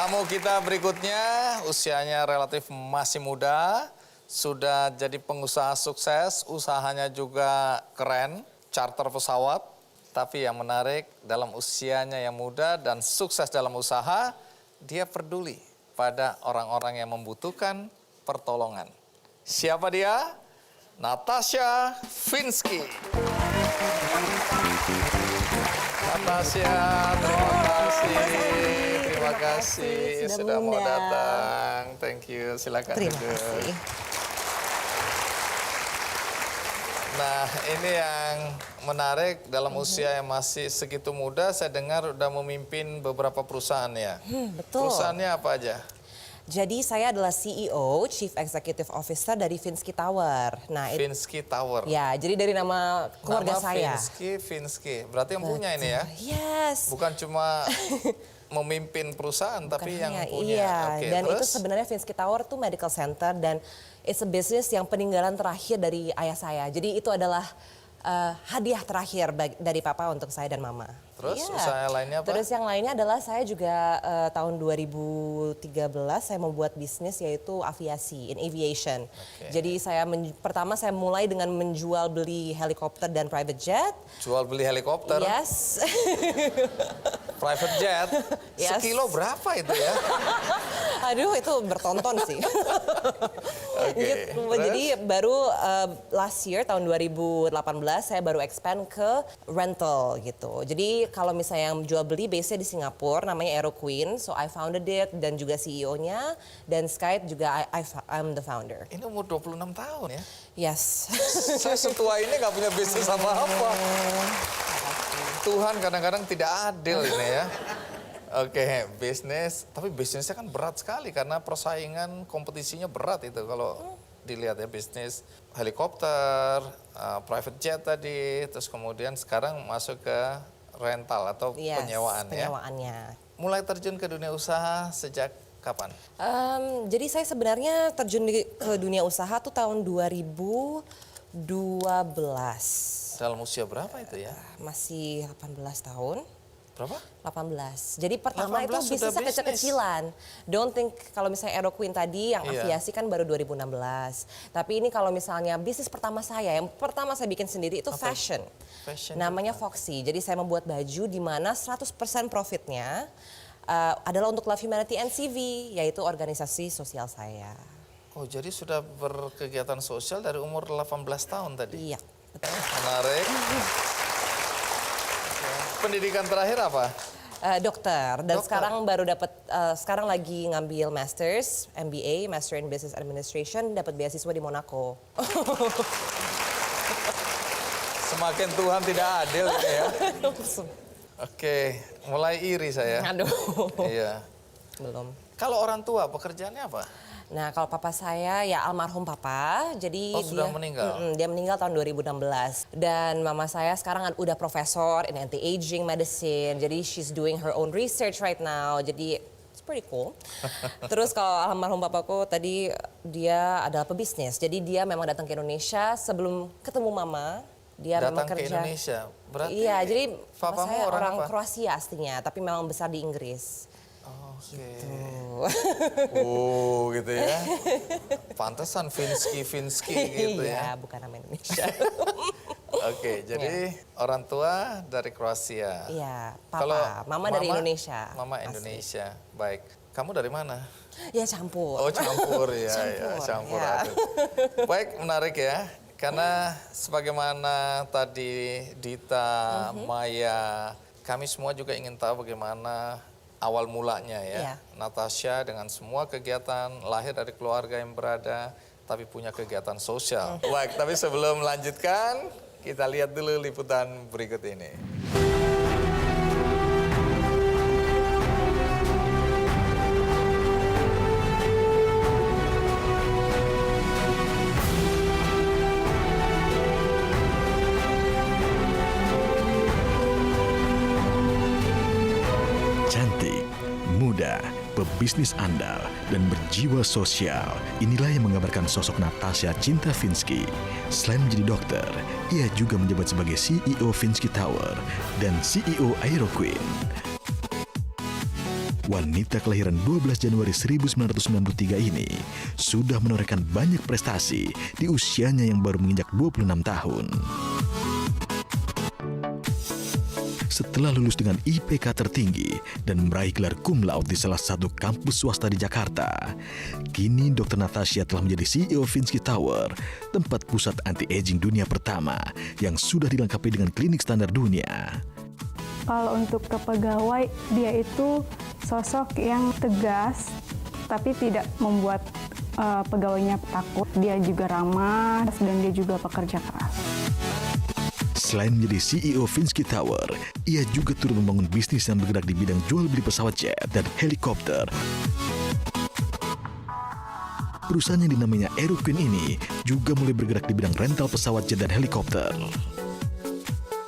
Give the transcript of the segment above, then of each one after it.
Tamu kita berikutnya usianya relatif masih muda, sudah jadi pengusaha sukses, usahanya juga keren, charter pesawat. Tapi yang menarik dalam usianya yang muda dan sukses dalam usaha, dia peduli pada orang-orang yang membutuhkan pertolongan. Siapa dia? Natasha Finsky. Natasha, terima kasih sudah mau datang. Thank you, silakan Terima duduk. kasih. Nah, ini yang menarik dalam usia yang masih segitu muda, saya dengar udah memimpin beberapa perusahaan ya. Betul. Perusahaannya apa aja? Jadi saya adalah CEO, Chief Executive Officer dari Finsky Tower. Nah, Finsky Tower. ya, jadi dari nama keluarga saya. Finsky. Berarti yang punya ini ya? Yes. Bukan cuma memimpin perusahaan, tapi yang punya. Iya, Oke, dan terus? itu sebenarnya Finsky Tower tuh medical center dan it's a business yang peninggalan terakhir dari ayah saya. Jadi itu adalah hadiah terakhir dari papa untuk saya dan mama. Terus Iya. usaha lainnya apa? Terus yang lainnya adalah saya juga tahun 2013 saya membuat bisnis yaitu aviasi, in aviation. Jadi saya pertama saya mulai dengan menjual beli helikopter dan private jet. Jual beli helikopter, Yes. private jet, Yes. sekilo berapa itu ya? Aduh, itu bertonton sih. Oke, Gitu. terus? Jadi baru last year tahun 2018 saya baru expand ke rental gitu. Jadi kalau misalnya yang jual beli base-nya di Singapura namanya Aero Queen. So I founded it dan juga CEO-nya dan Skype juga I'm the founder. Ini umur 26 tahun ya? Yes. Saya setua ini nggak punya bisnis apa-apa. Tuhan kadang-kadang tidak adil ini ya. Oke, bisnis. Tapi bisnisnya kan berat sekali karena persaingan kompetisinya berat itu kalau dilihat ya, bisnis helikopter, private jet tadi, terus kemudian sekarang masuk ke rental atau Yes, penyewaan ya. penyewaannya. Mulai terjun ke dunia usaha sejak kapan? Jadi saya sebenarnya terjun ke dunia usaha tuh tahun 2012. Dalam usia berapa itu ya? Masih 18 tahun. Berapa? 18. Jadi pertama 18 itu sudah bisnisnya bisnis. kecil-kecilan. Don't think kalau misalnya Aero Queen tadi yang Iya. aviasi kan baru 2016. Tapi ini kalau misalnya bisnis pertama saya, yang pertama saya bikin sendiri itu fashion. Fashion. Namanya Foxy. Jadi saya membuat baju di mana 100% profitnya adalah untuk Love Humanity NCV, yaitu organisasi sosial saya. Oh, jadi sudah berkegiatan sosial dari umur 18 tahun tadi? Iya, betul. Menarik. Pendidikan terakhir apa? Dokter dan Dokter. sekarang baru dapat sekarang lagi ngambil masters MBA Master in Business Administration, dapat beasiswa di Monaco. Semakin Tuhan tidak adil gitu ya. Oke, mulai iri saya. Aduh. Iya. Belum. Kalau orang tua pekerjaannya apa? Nah, kalau papa saya ya almarhum papa, jadi Oh, sudah meninggal? Dia meninggal tahun 2016. Dan mama saya sekarang udah profesor in anti-aging medicine, jadi she's doing her own research right now. Jadi it's pretty cool. Terus kalau almarhum papaku tadi dia adalah pebisnis, jadi dia memang datang ke Indonesia sebelum ketemu mama. Dia Datang memang ke kerja. Indonesia. Berarti Iya, jadi papa papamu saya orang orang apa? Kroasia aslinya, tapi memang besar di Inggris. Oke. Oh, gitu ya. Pantesan Finsky gitu ya. Iya, bukan nama Indonesia. Oke, jadi orang tua dari Kroasia. Iya, Kalau papa, mama dari Indonesia. Mama Asli. Indonesia. Baik. Kamu dari mana? Ya campur. Oh, campur ya, Campur, ya. ya. Baik, menarik ya. Karena sebagaimana tadi Dita, Maya, kami semua juga ingin tahu bagaimana awal mulanya ya. Iya. Natasha dengan semua kegiatan lahir dari keluarga yang berada, tapi punya kegiatan sosial. Baik, tapi sebelum melanjutkan, kita lihat dulu liputan berikut ini. Cantik, muda, pebisnis andal, dan berjiwa sosial. Inilah yang menggambarkan sosok Natasha Cinta Finsky. Selain menjadi dokter, ia juga menjabat sebagai CEO Finsky Tower dan CEO Aero Queen. wanita kelahiran 12 Januari 1993 ini sudah menorehkan banyak prestasi di usianya yang baru menginjak 26 tahun. Setelah lulus dengan IPK tertinggi dan meraih gelar cum laude di salah satu kampus swasta di Jakarta, kini Dr. Natasha telah menjadi CEO Finsky Tower, tempat pusat anti-aging dunia pertama yang sudah dilengkapi dengan klinik standar dunia. Kalau untuk ke pegawai, dia itu sosok yang tegas, tapi tidak membuat pegawainya takut. Dia juga ramah dan dia juga pekerja keras. Selain menjadi CEO Finsky Tower, ia juga turut membangun bisnis yang bergerak di bidang jual beli pesawat jet dan helikopter. Perusahaan yang dinamainya Aeroqueen ini juga mulai bergerak di bidang rental pesawat jet dan helikopter.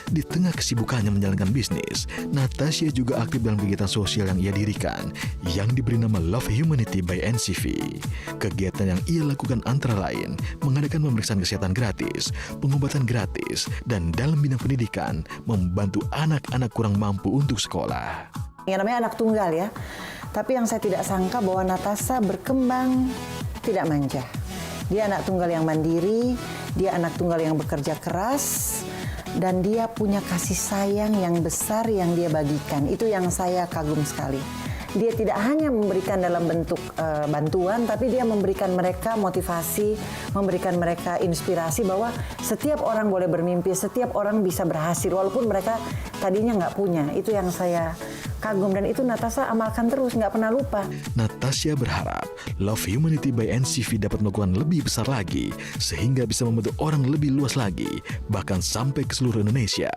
Di tengah kesibukannya menjalankan bisnis, Natasha juga aktif dalam kegiatan sosial yang ia dirikan, yang diberi nama Love Humanity by NCV. Kegiatan yang ia lakukan antara lain mengadakan pemeriksaan kesehatan gratis, pengobatan gratis, dan dalam bidang pendidikan membantu anak-anak kurang mampu untuk sekolah. Yang namanya anak tunggal ya, tapi yang saya tidak sangka bahwa Natasha berkembang tidak manja. Dia anak tunggal yang mandiri, dia anak tunggal yang bekerja keras, dan dia punya kasih sayang yang besar yang dia bagikan. Itu yang saya kagum sekali. Dia tidak hanya memberikan dalam bentuk bantuan, tapi dia memberikan mereka motivasi, memberikan mereka inspirasi bahwa setiap orang boleh bermimpi, setiap orang bisa berhasil, walaupun mereka tadinya nggak punya. Itu yang saya kagum, dan itu Natasha amalkan terus, nggak pernah lupa. Natasha berharap Love Humanity by NCV dapat melakukan lebih besar lagi, sehingga bisa membantu orang lebih luas lagi, bahkan sampai ke seluruh Indonesia.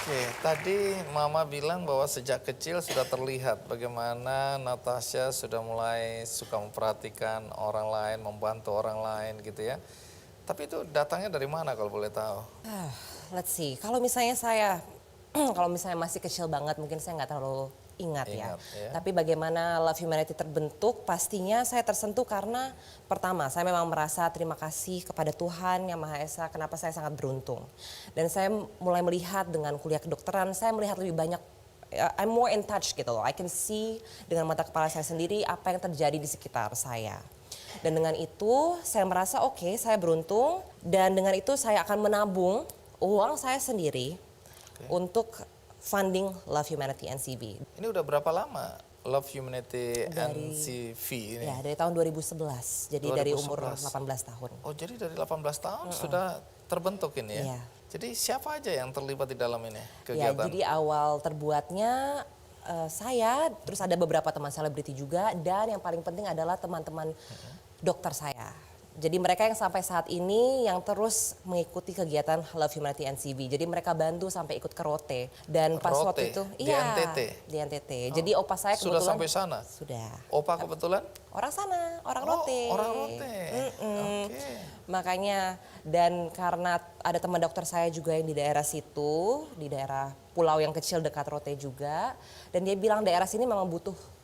Oke, tadi Mama bilang bahwa sejak kecil sudah terlihat bagaimana Natasha sudah mulai suka memperhatikan orang lain, membantu orang lain gitu ya. Tapi itu datangnya dari mana kalau boleh tahu? Let's see, kalau misalnya saya, kalau misalnya masih kecil banget mungkin saya nggak terlalu ingat ya. Tapi bagaimana Love Humanity terbentuk, pastinya saya tersentuh karena pertama saya memang merasa terima kasih kepada Tuhan Yang Maha Esa kenapa saya sangat beruntung. Dan saya mulai melihat dengan kuliah kedokteran, saya melihat lebih banyak, I'm more in touch gitu loh. I can see dengan mata kepala saya sendiri apa yang terjadi di sekitar saya. Dan dengan itu saya merasa oke, saya beruntung, dan dengan itu saya akan menabung uang saya sendiri untuk funding Love Humanity NCV. Ini udah berapa lama Love Humanity NCV ini? Ya, dari tahun 2011, jadi 2011. dari umur 18 tahun. Oh, jadi dari 18 tahun sudah terbentuk ini ya? Iya. Jadi siapa aja yang terlibat di dalam ini Ya, kegiatan? jadi awal terbuatnya saya, terus ada beberapa teman selebriti juga, dan yang paling penting adalah teman-teman dokter saya. Jadi mereka yang sampai saat ini yang terus mengikuti kegiatan Love Humanity NCV. Jadi mereka bantu sampai ikut ke Rote. Dan pas Rote? waktu itu, Di NTT? Di NTT. Jadi opa saya Sudah kebetulan sampai sana? Sudah. Opa kebetulan? Orang sana, orang Oh, Rote. orang Rote. Oke. Makanya, dan karena ada teman dokter saya juga yang di daerah situ, di daerah pulau yang kecil dekat Rote juga, dan dia bilang daerah sini memang butuh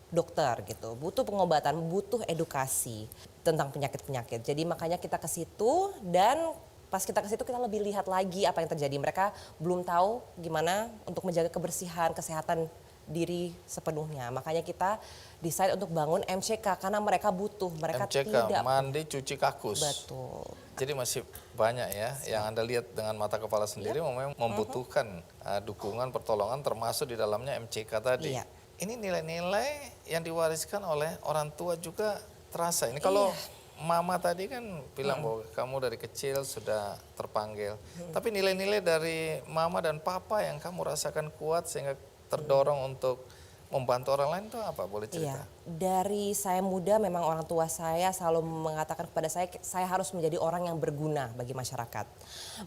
dokter gitu, butuh pengobatan, butuh edukasi tentang penyakit-penyakit. Jadi makanya kita ke situ, dan pas kita ke situ kita lebih lihat lagi apa yang terjadi. Mereka belum tahu gimana untuk menjaga kebersihan, kesehatan diri sepenuhnya. Makanya kita decide untuk bangun MCK karena mereka butuh, mereka MCK, tidak mandi cuci kakus. betul. Jadi masih banyak ya yang Anda lihat dengan mata kepala sendiri memang membutuhkan dukungan, pertolongan termasuk di dalamnya MCK tadi. Iya. Ini nilai-nilai yang diwariskan oleh orang tua juga terasa. Ini kalau Mama tadi kan bilang bahwa kamu dari kecil sudah terpanggil. Tapi nilai-nilai dari Mama dan Papa yang kamu rasakan kuat sehingga terdorong untuk membantu orang lain itu apa? Boleh cerita? Iya, dari saya muda memang orang tua saya selalu mengatakan kepada saya harus menjadi orang yang berguna bagi masyarakat.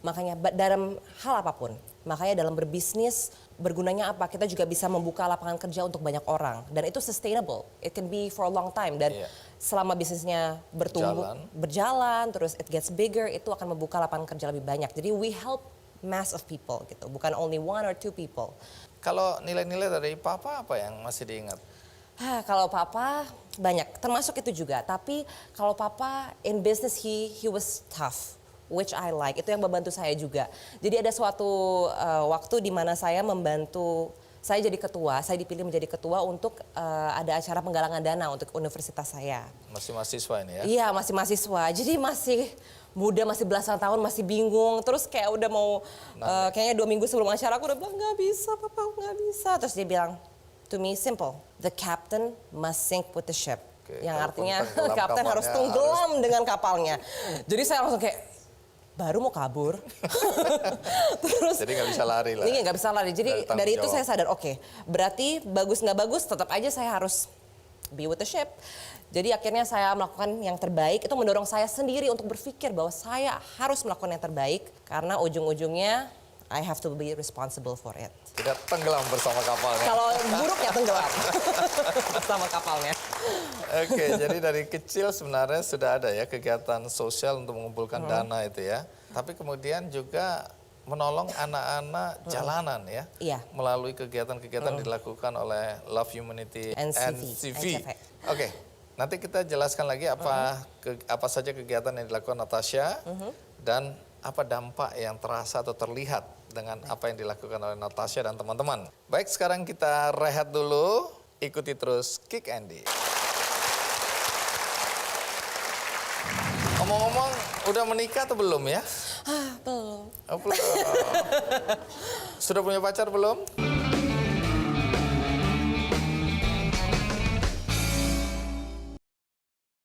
Makanya dalam hal apapun, makanya dalam berbisnis bergunanya apa? Kita juga bisa membuka lapangan kerja untuk banyak orang dan itu sustainable. It can be for a long time dan selama bisnisnya bertumbuh, berjalan, terus it gets bigger, itu akan membuka lapangan kerja lebih banyak. Jadi we help mass of people gitu, bukan only one or two people. Kalau nilai-nilai dari Papa apa yang masih diingat? Kalau Papa banyak, termasuk itu juga. Tapi kalau Papa in business he was tough. which I like. Itu yang membantu saya juga. Jadi ada suatu waktu di mana saya membantu, saya jadi ketua, saya dipilih menjadi ketua untuk ada acara penggalangan dana untuk universitas saya. Masih mahasiswa ini ya? Iya, masih mahasiswa. Jadi masih muda, masih belasan tahun, masih bingung. Terus kayak udah mau, kayaknya 2 minggu sebelum acara aku udah bilang, nggak bisa papa, nggak bisa. Terus dia bilang, to me simple, the captain must sink with the ship. Yang artinya kapten harus tenggelam dengan kapalnya. Jadi saya langsung kayak, baru mau kabur. Terus, jadi nggak bisa lari lah. Iya, nggak bisa lari. Jadi dari itu saya sadar, oke, berarti bagus nggak bagus, tetap aja saya harus be with the ship. Jadi akhirnya saya melakukan yang terbaik, itu mendorong saya sendiri untuk berpikir bahwa saya harus melakukan yang terbaik karena ujung-ujungnya I have to be responsible for it. Tidak tenggelam bersama kapalnya. Kalau buruknya tenggelam bersama kapalnya. Oke, jadi dari kecil sebenarnya sudah ada ya kegiatan sosial untuk mengumpulkan dana itu ya. Tapi kemudian juga menolong anak-anak jalanan ya. Iya. Melalui kegiatan-kegiatan dilakukan oleh Love Humanity NCV. Oke. Nanti kita jelaskan lagi apa saja kegiatan yang dilakukan Natasha dan apa dampak yang terasa atau terlihat dengan apa yang dilakukan oleh Natasha dan teman-teman. Baik, sekarang kita rehat dulu, ikuti terus Kick Andy. Ngomong-ngomong, udah menikah atau belum ya? Belum. Oh, belum. Sudah punya pacar belum?